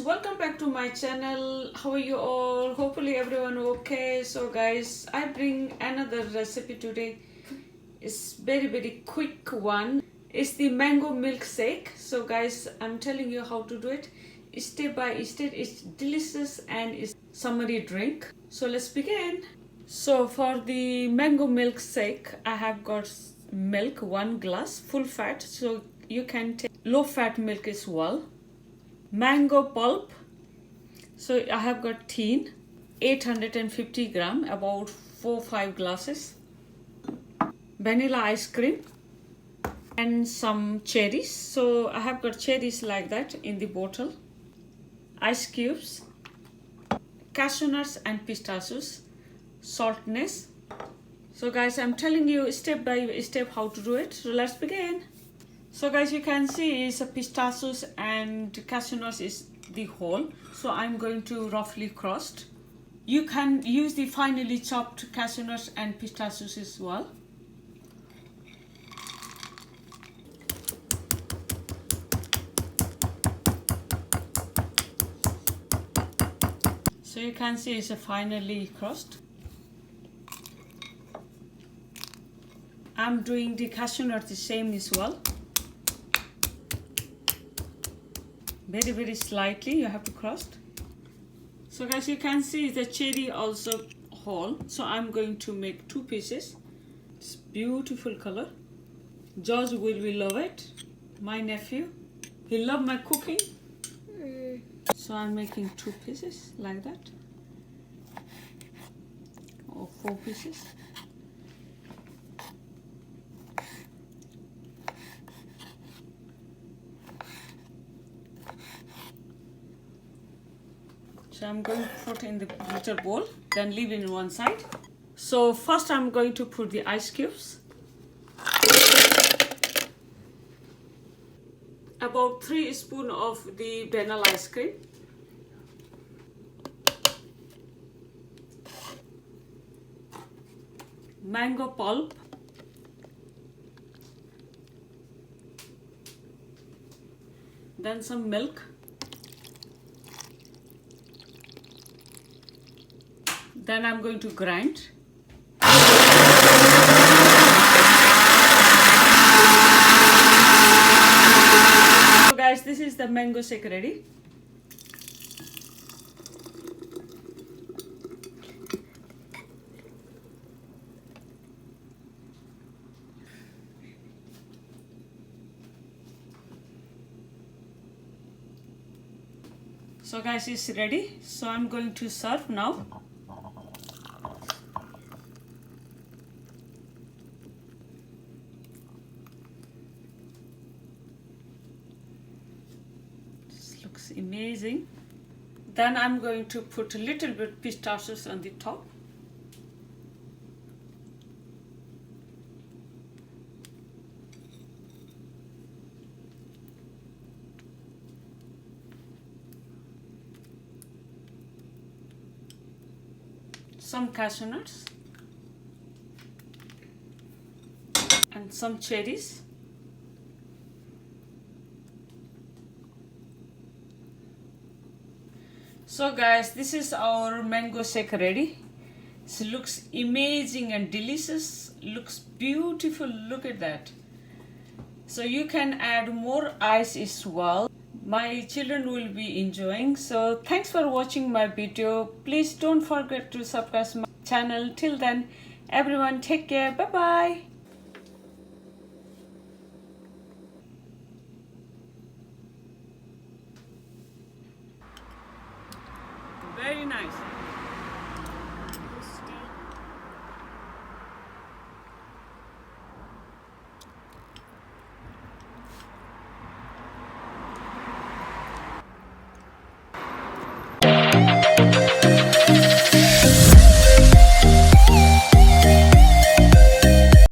welcome back to my channel. How are you all? Hopefully everyone okay. So guys, I bring another recipe today. It's very quick one. It's the mango milkshake. So guys, I'm telling you how to do it step by step. It's delicious and it's summery drink. So let's begin. So for the mango milkshake, I have got milk 1 glass full fat, so you can take low fat milk as well. Mango pulp, so I have got tin 850 gram, about 4-5 glasses. Vanilla ice cream and some cherries, so I have got cherries like that in the bottle. Ice cubes, cashew nuts and pistachios, saltness. So guys, I'm telling you step by step how to do it, so let's begin. So guys, you can see it's a pistachios and cashew nuts is the whole, so I'm going to roughly crust. You can use the finely chopped cashew nuts and pistachios as well. So you can see it's a finely crust. I'm doing the cashew nut the same as well. Very slightly you have to crust. So guys, you can see the cherry also whole, so I'm going to make 2 pieces. It's beautiful color. George will love it. My nephew, he love my cooking. So I'm making 2 pieces like that, or 4 pieces. So I'm going to put in the little bowl, then leave it in one side. So first I'm going to put the ice cubes. About 3 spoons of the vanilla ice cream. Mango pulp. Then some milk. Then I'm going to grind. So guys, this is the mango shake ready. So guys, it's ready. So I'm going to serve now. Looks amazing. Then I'm going to put a little bit pistachios on the top. Some cashew nuts and some cherries. So guys, this is our mango shake ready. It looks amazing and delicious, looks beautiful. Look at that. So you can add more ice as well. My children will be enjoying. So thanks for watching my video. Please don't forget to subscribe my channel. Till then, everyone take care. Bye bye. Very nice.